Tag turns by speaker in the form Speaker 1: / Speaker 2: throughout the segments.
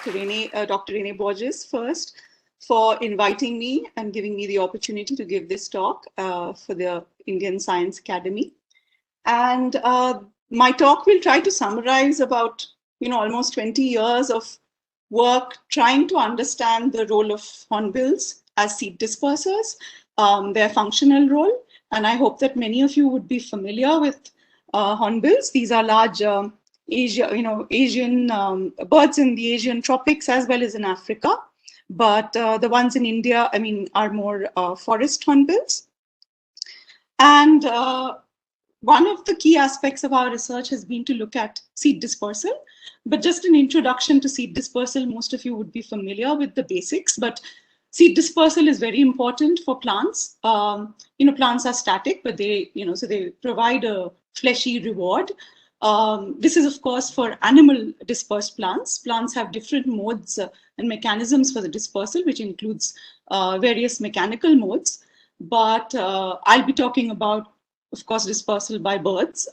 Speaker 1: Dr. Rene Borges first for inviting me and giving me the opportunity to give this talk for the Indian Science Academy. And my talk will try to summarize about, almost 20 years of work trying to understand the role of hornbills as seed dispersers, their functional role. And I hope that many of you would be familiar with hornbills. These are large Asian birds in the Asian tropics as well as in Africa. But the ones in India, are more forest hornbills. And one of the key aspects of our research has been to look at seed dispersal. But just an introduction to seed dispersal, most of you would be familiar with the basics, but seed dispersal is very important for plants. Plants are static, but they provide a fleshy reward. This is, of course, for animal dispersed plants. Plants have different modes and mechanisms for the dispersal, which includes various mechanical modes. But I'll be talking about, of course, dispersal by birds.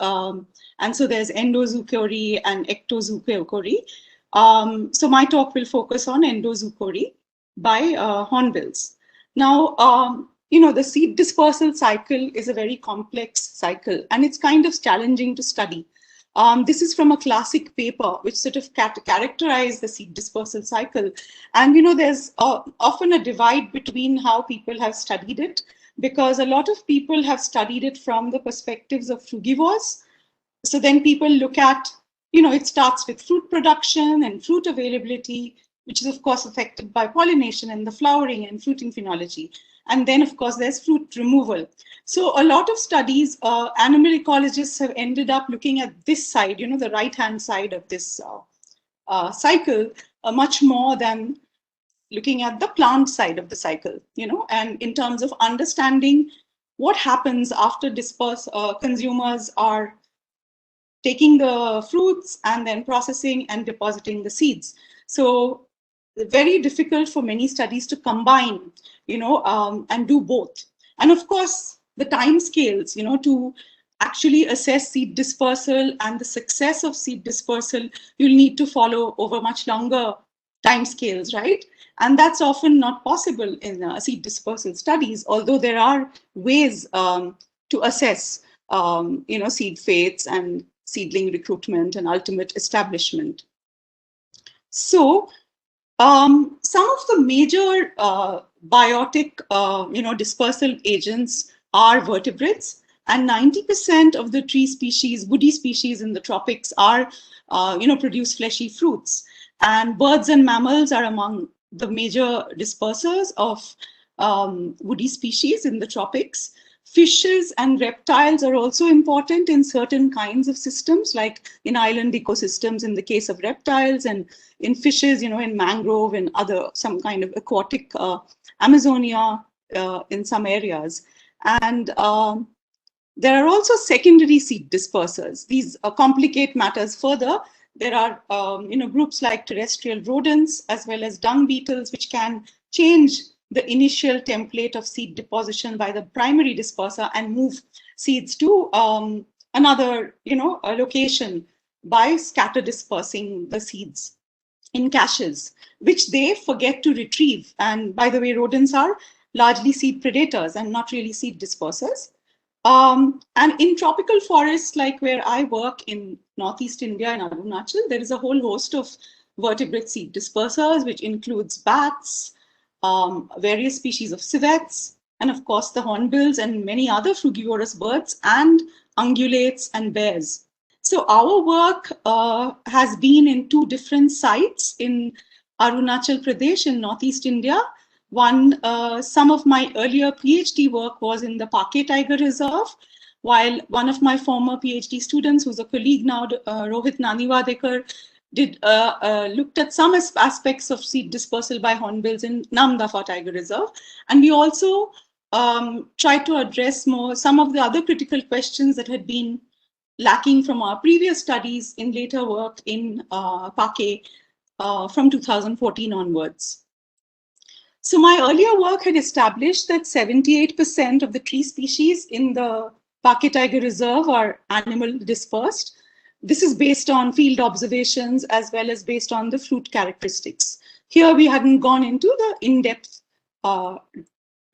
Speaker 1: And so there's endozoochory and ectozoochory. So my talk will focus on endozoochory by hornbills. Now, the seed dispersal cycle is a very complex cycle, and it's kind of challenging to study. This is from a classic paper which sort of characterized the seed dispersal cycle. And there's often a divide between how people have studied it, because a lot of people have studied it from the perspectives of frugivores. So then people look at, it starts with fruit production and fruit availability, which is of course affected by pollination and the flowering and fruiting phenology. And then of course there's fruit removal. So a lot of studies, animal ecologists have ended up looking at this side, the right-hand side of this cycle, much more than looking at the plant side of the cycle, and in terms of understanding what happens after consumers are taking the fruits and then processing and depositing the seeds. So very difficult for many studies to combine, and do both. And of course, the time scales, to actually assess seed dispersal and the success of seed dispersal, you'll need to follow over much longer time scales, right? And that's often not possible in seed dispersal studies, although there are ways to assess, seed fates and seedling recruitment and ultimate establishment. So some of the major biotic, dispersal agents are vertebrates, and 90% of the tree species, woody species in the tropics are, produce fleshy fruits. And birds and mammals are among the major dispersers of woody species in the tropics. Fishes and reptiles are also important in certain kinds of systems, like in island ecosystems in the case of reptiles, and in fishes, in mangrove and some kind of aquatic Amazonia in some areas. And there are also secondary seed dispersers. These complicate matters further. There are, groups like terrestrial rodents as well as dung beetles, which can change the initial template of seed deposition by the primary disperser and move seeds to another, a location by scatter dispersing the seeds in caches, which they forget to retrieve. And by the way, rodents are largely seed predators and not really seed dispersers. And in tropical forests, like where I work in Northeast India and Arunachal, there is a whole host of vertebrate seed dispersers, which includes bats, various species of civets, and of course the hornbills and many other frugivorous birds and ungulates and bears. So our work has been in two different sites in Arunachal Pradesh in Northeast India. One, some of my earlier PhD work was in the Pake Tiger Reserve, while one of my former PhD students, who's a colleague now, Rohit Naniwadekar, looked at some aspects of seed dispersal by hornbills in Namdapha Tiger Reserve. And we also tried to address some of the other critical questions that had been lacking from our previous studies in later work in Pake from 2014 onwards. So my earlier work had established that 78% of the tree species in the Pake Tiger Reserve are animal dispersed. This is based on field observations as well as based on the fruit characteristics. Here we hadn't gone into the in-depth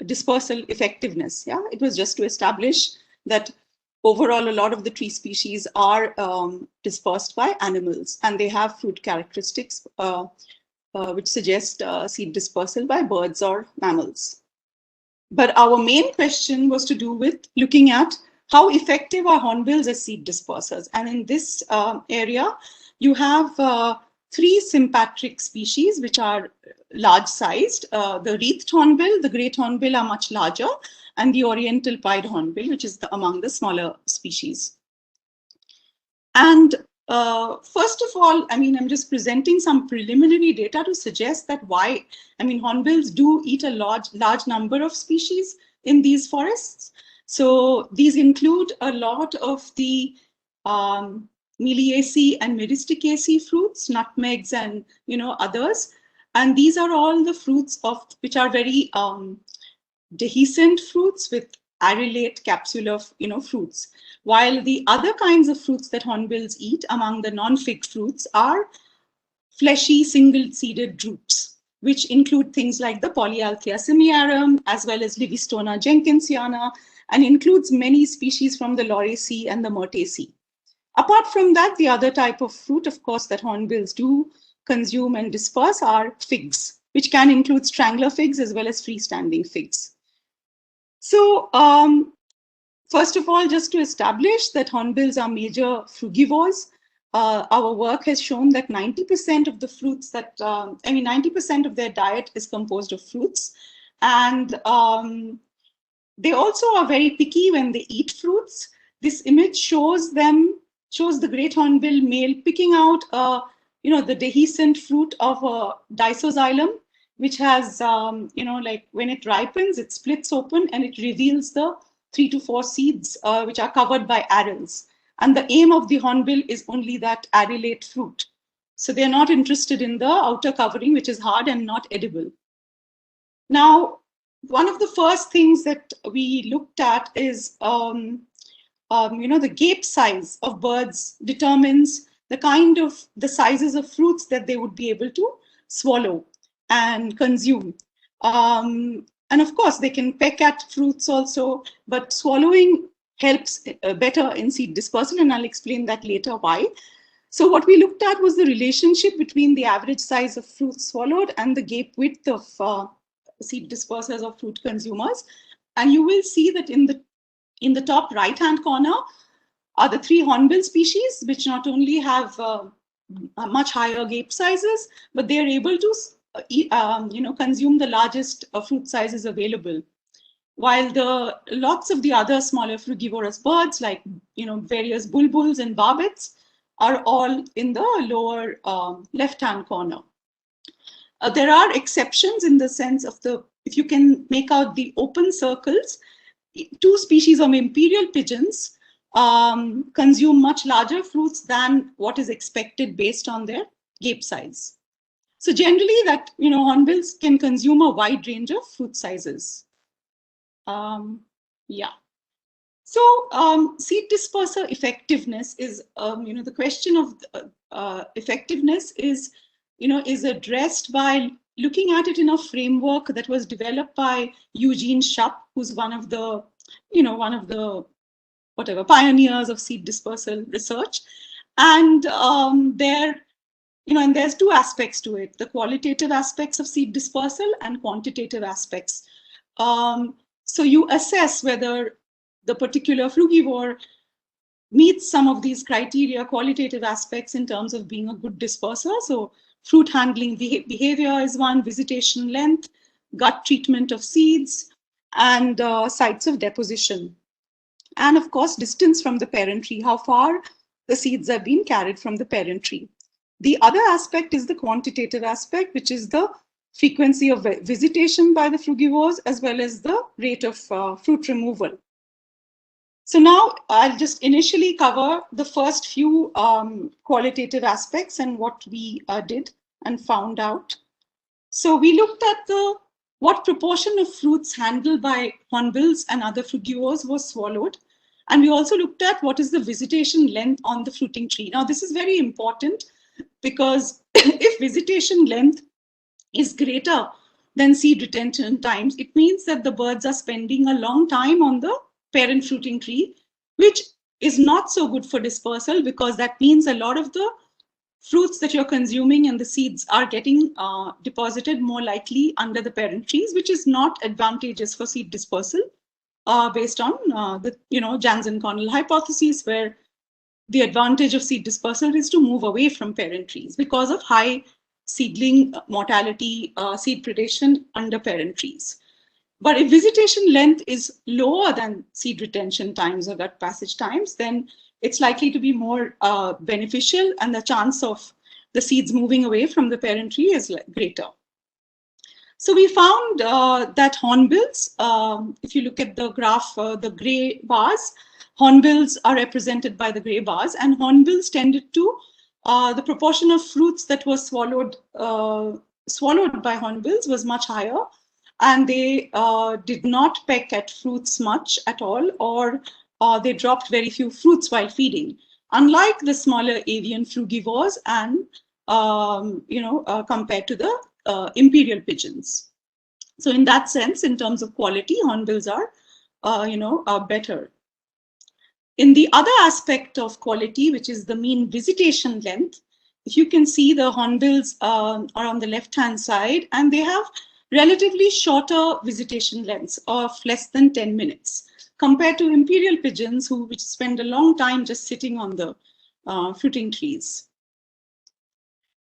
Speaker 1: dispersal effectiveness. Yeah, it was just to establish that overall a lot of the tree species are dispersed by animals, and they have fruit characteristics which suggest seed dispersal by birds or mammals. But our main question was to do with looking at how effective are hornbills as seed dispersers. And in this area, you have 3 sympatric species which are large-sized. The wreathed hornbill, the great hornbill are much larger, and the oriental pied hornbill, which is among the smaller species. And first of all, I mean, I'm just presenting some preliminary data to suggest that why, I mean, hornbills do eat a large number of species in these forests. So these include a lot of the Meliaceae and Myristicaceae fruits, nutmegs and, you know, others. And these are all the fruits of, which are very dehiscent fruits with arillate capsular, you know, fruits. While the other kinds of fruits that hornbills eat among the non-fig fruits are fleshy single-seeded drupes, which include things like the Polyalthea simiarum, as well as Livistona jenkinsiana, and includes many species from the Lauraceae and the Myrtaceae. Apart from that, the other type of fruit, of course, that hornbills do consume and disperse are figs, which can include strangler figs as well as freestanding figs. So, first of all, just to establish that hornbills are major frugivores, our work has shown that 90% of the fruits that, 90% of their diet is composed of fruits. And they also are very picky when they eat fruits. This image shows the great hornbill male picking out, the dehiscent fruit of a disoxylum, which has, like when it ripens, it splits open and it reveals the 3 to 4 seeds, which are covered by arils. And the aim of the hornbill is only that arillate fruit. So they're not interested in the outer covering, which is hard and not edible. Now, one of the first things that we looked at is, the gape size of birds determines the sizes of fruits that they would be able to swallow and consume. And of course, they can peck at fruits also, but swallowing helps better in seed dispersal, and I'll explain that later why. So what we looked at was the relationship between the average size of fruits swallowed and the gape width of seed dispersers or fruit consumers. And you will see that in the top right-hand corner are the 3 hornbill species, which not only have much higher gape sizes, but they are able to consume the largest fruit sizes available. While lots of the other smaller frugivorous birds, like various bulbuls and barbets, are all in the lower left-hand corner. There are exceptions in the sense of if you can make out the open circles, 2 species of imperial pigeons consume much larger fruits than what is expected based on their gape size. So generally that, hornbills can consume a wide range of fruit sizes. So seed disperser effectiveness is, the question of effectiveness is, is addressed by looking at it in a framework that was developed by Eugene Schupp, who's one of the pioneers of seed dispersal research. And and there's 2 aspects to it: the qualitative aspects of seed dispersal and quantitative aspects. So you assess whether the particular frugivore meets some of these criteria, qualitative aspects, in terms of being a good disperser. So fruit handling behavior is one, visitation length, gut treatment of seeds, and sites of deposition. And of course, distance from the parent tree, how far the seeds have been carried from the parent tree. The other aspect is the quantitative aspect, which is the frequency of visitation by the frugivores, as well as the rate of fruit removal. So now I'll just initially cover the first few qualitative aspects and what we did and found out. So we looked at what proportion of fruits handled by hornbills and other frugivores was swallowed. And we also looked at what is the visitation length on the fruiting tree. Now, this is very important because if visitation length is greater than seed retention times, it means that the birds are spending a long time on the parent fruiting tree, which is not so good for dispersal, because that means a lot of the fruits that you're consuming and the seeds are getting deposited more likely under the parent trees, which is not advantageous for seed dispersal, based on the Jansen-Connell hypothesis, where the advantage of seed dispersal is to move away from parent trees because of high seedling mortality, seed predation under parent trees. But if visitation length is lower than seed retention times or gut passage times, then it's likely to be more beneficial, and the chance of the seeds moving away from the parent tree is greater. So we found that hornbills, if you look at the graph, the gray bars, hornbills are represented by the gray bars, and hornbills tended to, the proportion of fruits that was swallowed by hornbills was much higher, and they did not peck at fruits much at all, or they dropped very few fruits while feeding, unlike the smaller avian frugivores and compared to the imperial pigeons. So in that sense, in terms of quality, hornbills are better. In the other aspect of quality, which is the mean visitation length, if you can see, the hornbills are on the left-hand side, and they have relatively shorter visitation lengths of less than 10 minutes compared to imperial pigeons, which spend a long time just sitting on the fruiting trees.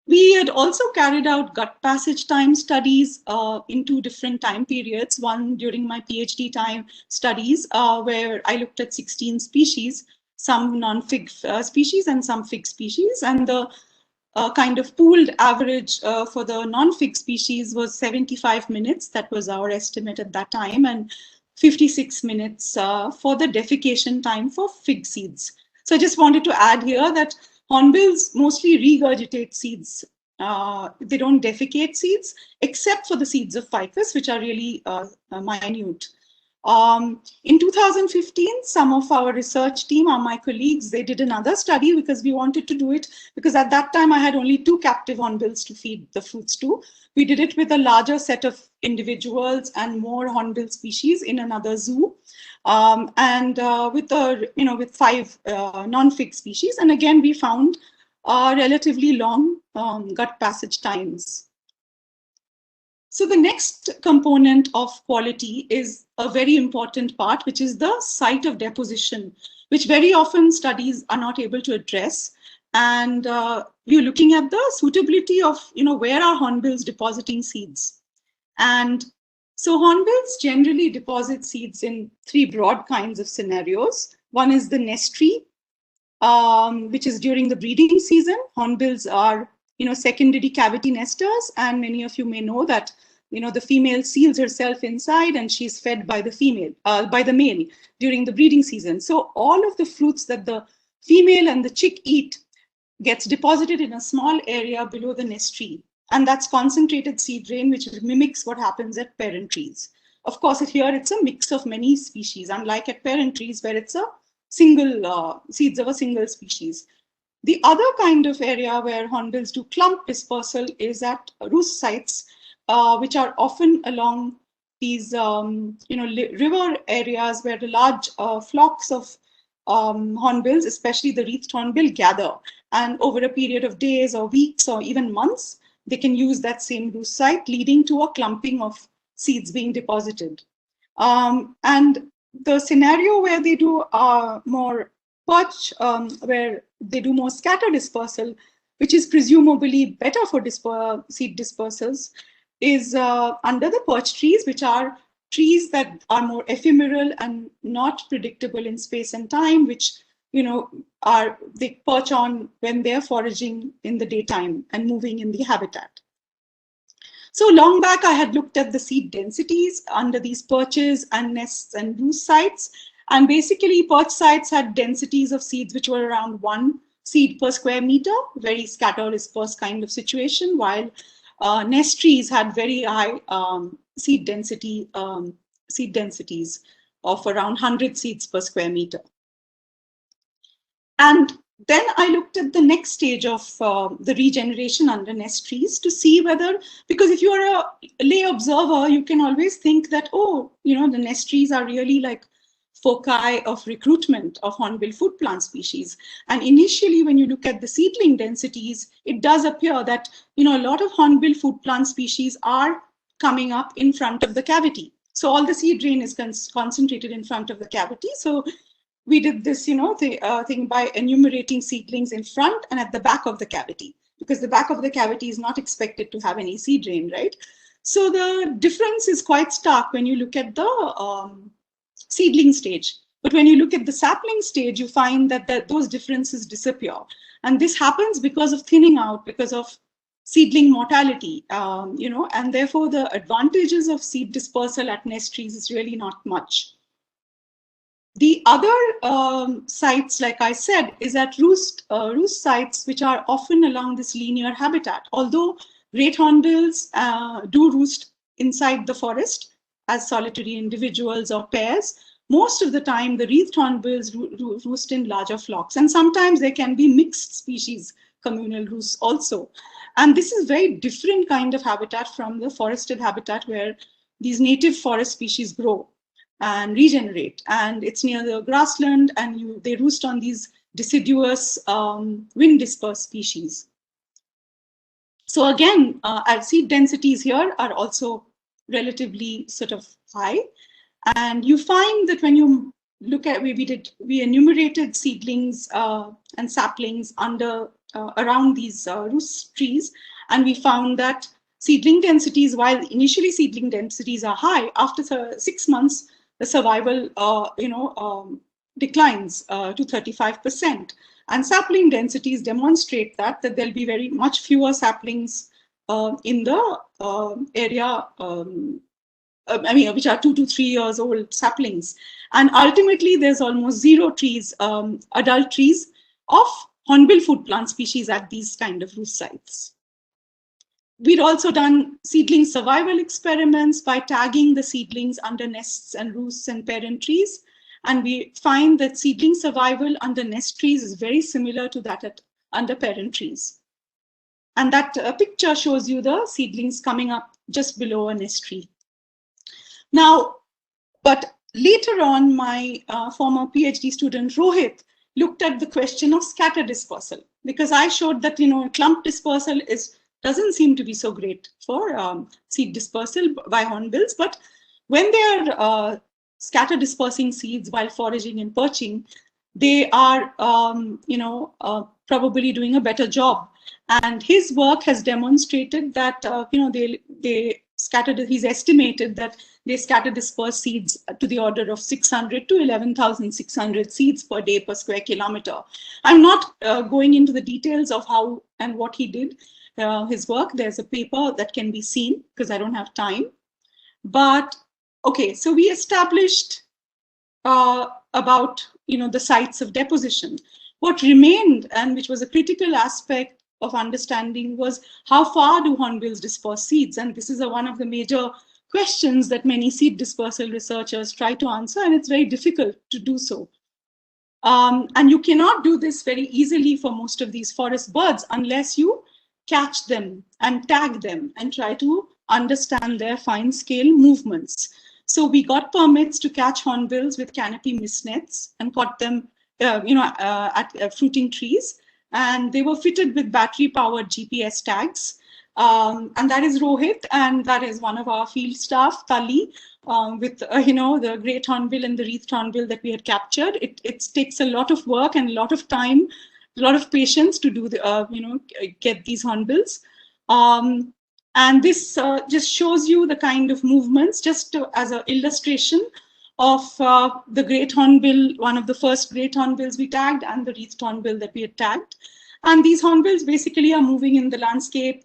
Speaker 1: We had also carried out gut passage time studies in 2 different time periods. One during my PhD time studies, where I looked at 16 species, some non-fig species and some fig species. And the kind of pooled average for the non-fig species was 75 minutes. That was our estimate at that time, and 56 minutes for the defecation time for fig seeds. So I just wanted to add here that hornbills mostly regurgitate seeds. They don't defecate seeds, except for the seeds of ficus, which are really minute. In 2015, some of our research team, my colleagues, they did another study because we wanted to do it, because at that time I had only 2 captive hornbills to feed the fruits to. We did it with a larger set of individuals and more hornbill species in another zoo, with 5 non-fig species. And again, we found relatively long gut passage times. So the next component of quality is a very important part, which is the site of deposition, which very often studies are not able to address. And we're looking at the suitability of, where are hornbills depositing seeds. And so hornbills generally deposit seeds in 3 broad kinds of scenarios. One is the nest tree, which is during the breeding season. Hornbills are, secondary cavity nesters, and many of you may know that, the female seals herself inside and she's fed by the male during the breeding season. So all of the fruits that the female and the chick eat gets deposited in a small area below the nest tree. And that's concentrated seed rain, which mimics what happens at parent trees. Of course, here it's a mix of many species, unlike at parent trees where it's a single seeds of a single species. The other kind of area where hornbills do clump dispersal is at roost sites, which are often along these river areas where the large flocks of hornbills, especially the wreathed hornbill, gather. And over a period of days or weeks or even months, they can use that same roost site, leading to a clumping of seeds being deposited. And the scenario where they do more perch, where they do more scatter dispersal, which is presumably better for seed dispersals, is under the perch trees, which are trees that are more ephemeral and not predictable in space and time, which they perch on when they're foraging in the daytime and moving in the habitat. So long back, I had looked at the seed densities under these perches and nests and roost sites. And basically, perch sites had densities of seeds which were around 1 seed per square meter, very scatter dispersed kind of situation, while nest trees had very high seed densities of around 100 seeds per square meter. And then I looked at the next stage of the regeneration under nest trees to see whether, because if you are a lay observer, you can always think that, oh, the nest trees are really like foci of recruitment of hornbill food plant species. And initially, when you look at the seedling densities, it does appear that, a lot of hornbill food plant species are coming up in front of the cavity. So all the seed rain is concentrated in front of the cavity. So we did this, thing by enumerating seedlings in front and at the back of the cavity, because the back of the cavity is not expected to have any seed rain, right? So the difference is quite stark when you look at the seedling stage. But when you look at the sapling stage, you find that those differences disappear. And this happens because of thinning out, because of seedling mortality, and therefore the advantages of seed dispersal at nest trees is really not much. The other sites, like I said, is at roost sites, which are often along this linear habitat. Although great hornbills do roost inside the forest as solitary individuals or pairs, most of the time the wreathed hornbills roost in larger flocks. And sometimes there can be mixed species communal roosts also. And this is very different kind of habitat from the forested habitat where these native forest species grow and regenerate, and it's near the grassland, and they roost on these deciduous wind dispersed species. So again, our seed densities here are also relatively sort of high, and you find that when you look at, we enumerated seedlings and saplings under around these roost trees, and we found that seedling densities, while initially seedling densities are high, after 6 months the survival, declines to 35%. And sapling densities demonstrate that there'll be very much fewer saplings in the area, which are 2 to 3 years old saplings. And ultimately, there's almost zero trees, adult trees of hornbill food plant species at these kind of roost sites. We'd also done seedling survival experiments by tagging the seedlings under nests and roosts and parent trees. And we find that seedling survival under nest trees is very similar to that under parent trees. And that picture shows you the seedlings coming up just below a nest tree. Now, but later on, my former PhD student Rohit looked at the question of scatter dispersal, because I showed that, clump dispersal doesn't seem to be so great for seed dispersal by hornbills, but when they are scatter dispersing seeds while foraging and perching, they are probably doing a better job. And his work has demonstrated that they scattered. He's estimated that they scatter disperse seeds to the order of 600 to 11,600 seeds per day per square kilometer. I'm not going into the details of how and what he did. His work, there's a paper that can be seen because I don't have time. But okay, so we established about the sites of deposition. What remained, and which was a critical aspect of understanding, was how far do hornbills disperse seeds? And this is one of the major questions that many seed dispersal researchers try to answer, and it's very difficult to do so. And you cannot do this very easily for most of these forest birds unless you catch them and tag them and try to understand their fine scale movements. So we got permits to catch hornbills with canopy mist nets and caught them at fruiting trees, and they were fitted with battery powered GPS tags. And that is Rohit, and that is one of our field staff, Tali, with the great hornbill and the wreathed hornbill that we had captured. It takes a lot of work and a lot of time, a lot of patience to do get these hornbills. And this just shows you the kind of movements, just as an illustration of the great hornbill, one of the first great hornbills we tagged, and the wreathed hornbill that we had tagged. And these hornbills basically are moving in the landscape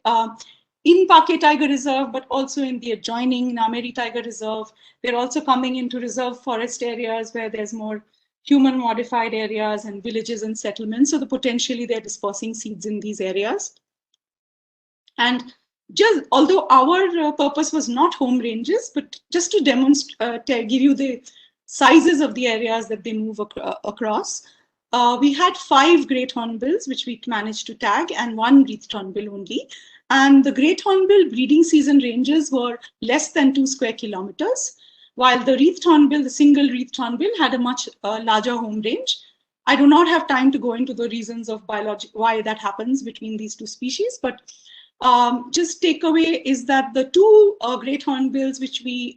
Speaker 1: in Pake Tiger Reserve, but also in the adjoining Nameri Tiger Reserve. They're also coming into reserve forest areas where there's more human modified areas and villages and settlements. So potentially they're dispersing seeds in these areas. And just, although our purpose was not home ranges, but just to demonstrate, give you the sizes of the areas that they move across. we had 5 great hornbills, which we managed to tag, and 1 wreathed hornbill only. And the great hornbill breeding season ranges were less than 2 square kilometers, while the wreathed hornbill, the single wreathed hornbill, had a much larger home range. I do not have time to go into the reasons of why that happens between these 2 species, but just takeaway is that the 2 great hornbills, which we,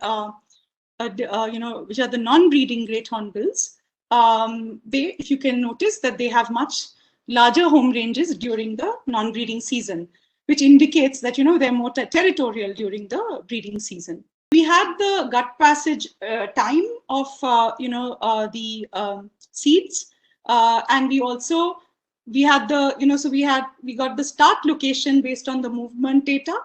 Speaker 1: which are the non-breeding great hornbills, if you can notice that they have much larger home ranges during the non-breeding season, which indicates that, they're more territorial during the breeding season. We had the gut passage time of, the seeds, and we also, we had the, we got the start location based on the movement data.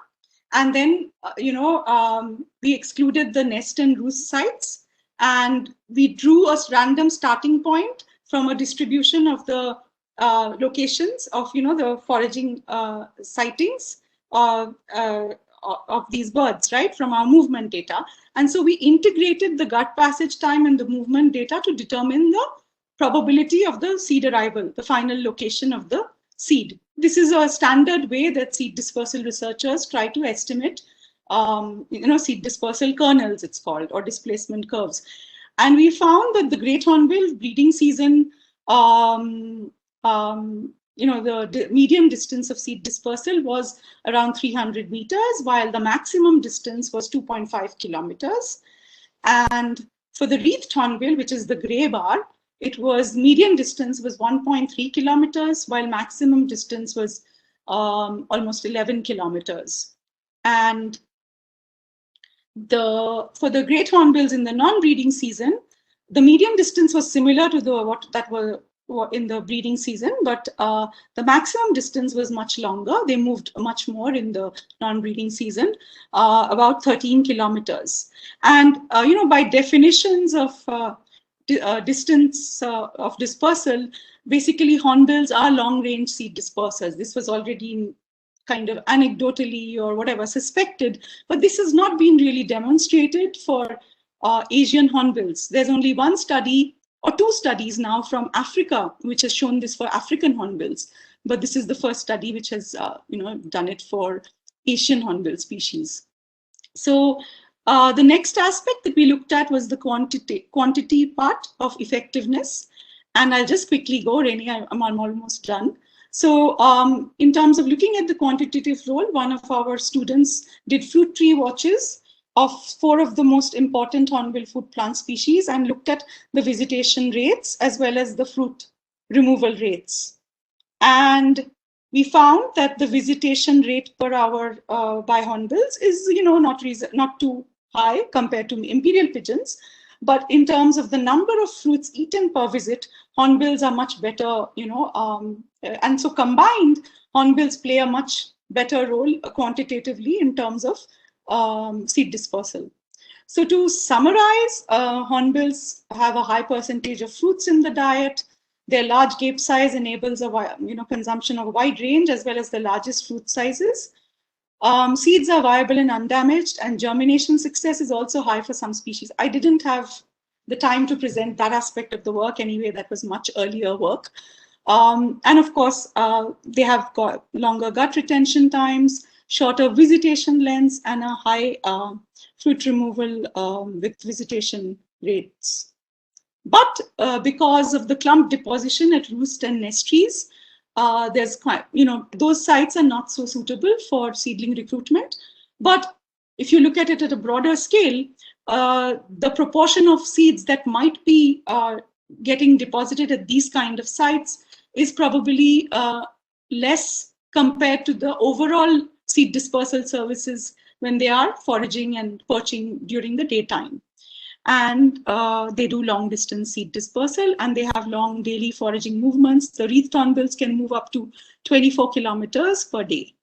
Speaker 1: And then, we excluded the nest and roost sites, and we drew a random starting point from a distribution of the locations of, the foraging sightings of these birds, right, from our movement data. And so we integrated the gut passage time and the movement data to determine the probability of the seed arrival, the final location of the seed. This is a standard way that seed dispersal researchers try to estimate, seed dispersal kernels, it's called, or displacement curves. And we found that the great hornbill breeding season, the median distance of seed dispersal was around 300 meters, while the maximum distance was 2.5 kilometers. And for the wreathed hornbill, which is the gray bar, it was median distance was 1.3 kilometers, while maximum distance was almost 11 kilometers. And for the great hornbills in the non-breeding season, the median distance was similar to what were in the breeding season, but the maximum distance was much longer. They moved much more in the non-breeding season, about 13 kilometers. And by definitions of distance of dispersal, basically hornbills are long-range seed dispersers. This was already kind of anecdotally or whatever suspected, but this has not been really demonstrated for Asian hornbills. There's only 1 study or 2 studies now from Africa which has shown this for African hornbills, but this is the first study which has done it for Asian hornbill species. So the next aspect that we looked at was the quantity part of effectiveness. And I'll just quickly go, Reni, I'm almost done. So in terms of looking at the quantitative role, one of our students did fruit tree watches of 4 of the most important hornbill food plant species and looked at the visitation rates as well as the fruit removal rates. And we found that the visitation rate per hour by hornbills is, not too high compared to imperial pigeons, but in terms of the number of fruits eaten per visit, hornbills are much better, and so combined, hornbills play a much better role quantitatively in terms of seed dispersal. So to summarize, hornbills have a high percentage of fruits in the diet. Their large gape size enables a consumption of a wide range as well as the largest fruit sizes. Seeds are viable and undamaged, and germination success is also high for some species. I didn't have the time to present that aspect of the work anyway, that was much earlier work. And of course, they have got longer gut retention times, shorter visitation lengths, and a high fruit removal with visitation rates. But because of the clump deposition at roost and nest trees, there's quite, those sites are not so suitable for seedling recruitment. But if you look at it at a broader scale, the proportion of seeds that might be getting deposited at these kind of sites is probably less compared to the overall seed dispersal services when they are foraging and perching during the daytime. And they do long distance seed dispersal, and they have long daily foraging movements. The wreathed hornbills can move up to 24 kilometers per day.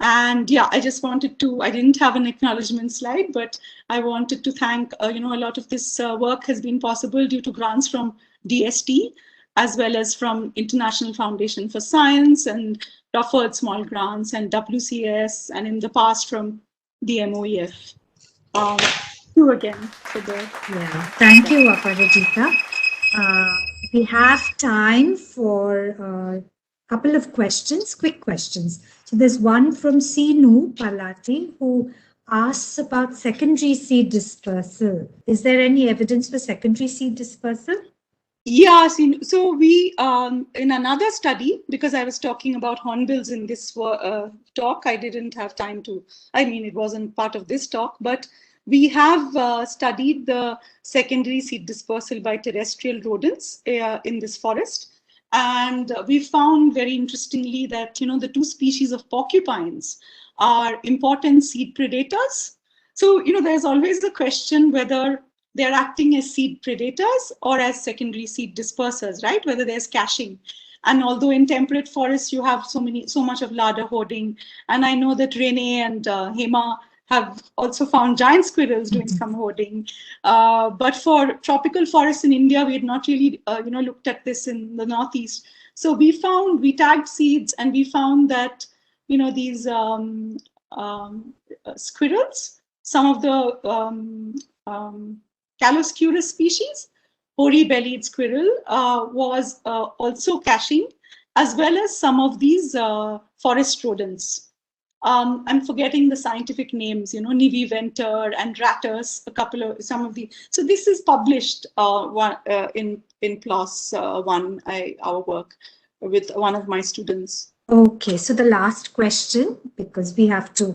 Speaker 1: And yeah, I just wanted to, I didn't have an acknowledgement slide, but I wanted to thank, a lot of this work has been possible due to grants from DST, as well as from International Foundation for Science and Rufford Small Grants and WCS, and in the past from the MOEF. You again for the
Speaker 2: thank you, Aparajita. we have time for a couple of questions, quick questions. So there's one from Sinu Palati who asks about secondary seed dispersal. Is there any evidence for secondary seed dispersal?
Speaker 1: Yeah, so we in another study, because I was talking about hornbills in this talk, I didn't have time to. I mean, it wasn't part of this talk, but we have studied the secondary seed dispersal by terrestrial rodents in this forest, and we found very interestingly that the two species of porcupines are important seed predators. So there's always the question whether they're acting as seed predators or as secondary seed dispersers, right? Whether there's caching. And although in temperate forests you have so much of larder hoarding, and I know that Renee and Hema have also found giant squirrels doing some hoarding. But for tropical forests in India, we had not really, looked at this in the Northeast. So we tagged seeds, and we found that, these squirrels, some of the Caloscurus species, hoary-bellied squirrel, was also caching, as well as some of these forest rodents. I'm forgetting the scientific names, Niviventer and Rattus, some of the. So this is published in PLOS One, our work with one of my students.
Speaker 2: Okay, so the last question, because we have to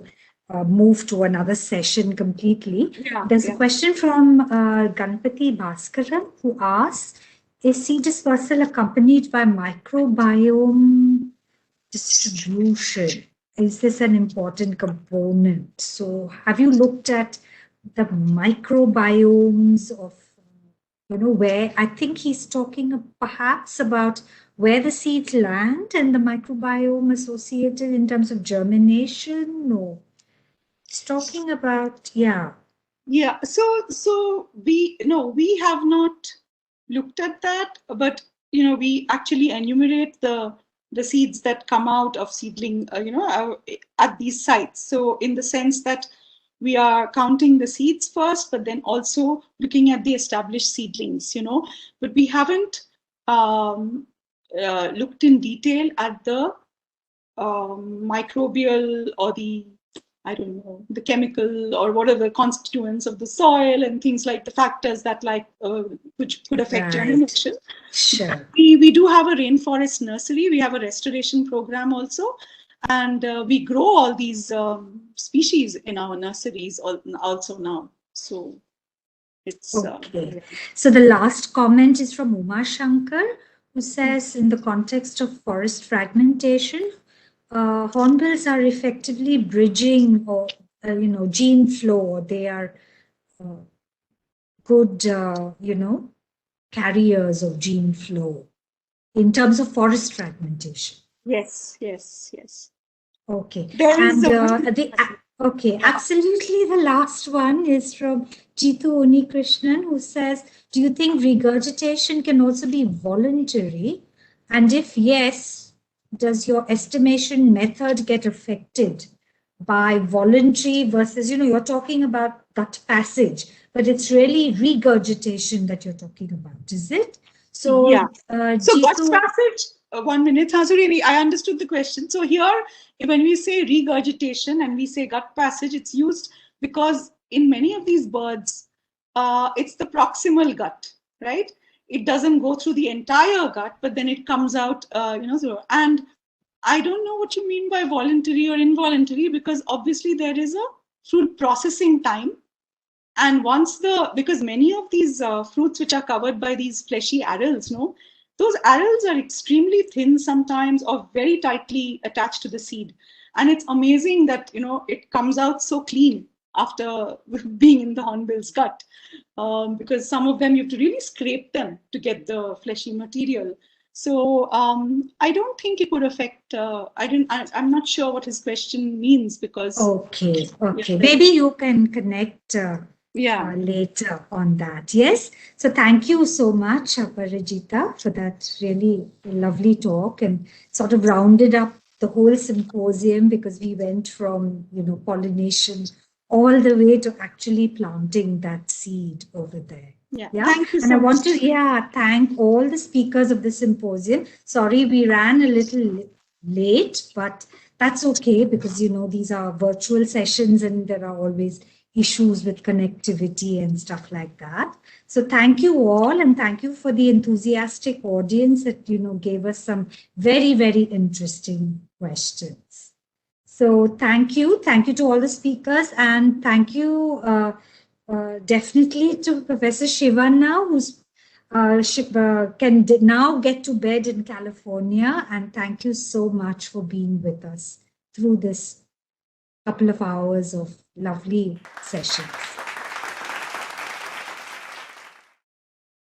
Speaker 2: move to another session completely. There's a question from Ganpati Bhaskaran who asks, is seed dispersal accompanied by microbiome distribution? Is this an important component? So have you looked at the microbiomes of, where I think he's talking perhaps about where the seeds land and the microbiome associated in terms of germination? No. It's talking about, yeah.
Speaker 1: Yeah, so we have not looked at that, but we actually enumerate the seeds that come out of seedling, at these sites. So in the sense that we are counting the seeds first, but then also looking at the established seedlings, but we haven't looked in detail at the microbial or the, I don't know, the chemical or what are the constituents of the soil and things like the factors that which could affect germination.
Speaker 2: Sure.
Speaker 1: We do have a rainforest nursery. We have a restoration program also. And we grow all these species in our nurseries also now. So it's...
Speaker 2: Okay. So the last comment is from Uma Shankar, who says, in the context of forest fragmentation, hornbills are effectively bridging or, gene flow. They are good, carriers of gene flow in terms of forest fragmentation.
Speaker 1: Yes.
Speaker 2: Okay. Okay, absolutely. The last one is from Jitu Unikrishnan, who says, do you think regurgitation can also be voluntary? And if yes, does your estimation method get affected by voluntary versus, you're talking about gut passage, but it's really regurgitation that you're talking about, is it? So,
Speaker 1: yeah. So gut passage, 1 minute, Hazuri, I understood the question. So here, when we say regurgitation and we say gut passage, it's used because in many of these birds, it's the proximal gut, right? It doesn't go through the entire gut, but then it comes out, and I don't know what you mean by voluntary or involuntary, because obviously there is a fruit processing time. And because many of these fruits which are covered by these fleshy arils, those arils are extremely thin sometimes or very tightly attached to the seed. And it's amazing that, it comes out so clean after being in the hornbill's gut, because some of them you have to really scrape them to get the fleshy material. So I don't think it would affect. I'm not sure what his question means because.
Speaker 2: Okay. Maybe you can connect. Later on that. Yes. So thank you so much, Aparajita, for that really lovely talk and sort of rounded up the whole symposium because we went from, pollination all the way to actually planting that seed over there.
Speaker 1: Yeah.
Speaker 2: Thank you so much. And I want to thank all the speakers of the symposium. Sorry, we ran a little late, but that's okay because, these are virtual sessions and there are always issues with connectivity and stuff like that. So thank you all, and thank you for the enthusiastic audience that, gave us some very, very interesting questions. So thank you. Thank you to all the speakers, and thank you definitely to Professor Shivan now, who's can now get to bed in California. And thank you so much for being with us through this couple of hours of lovely sessions.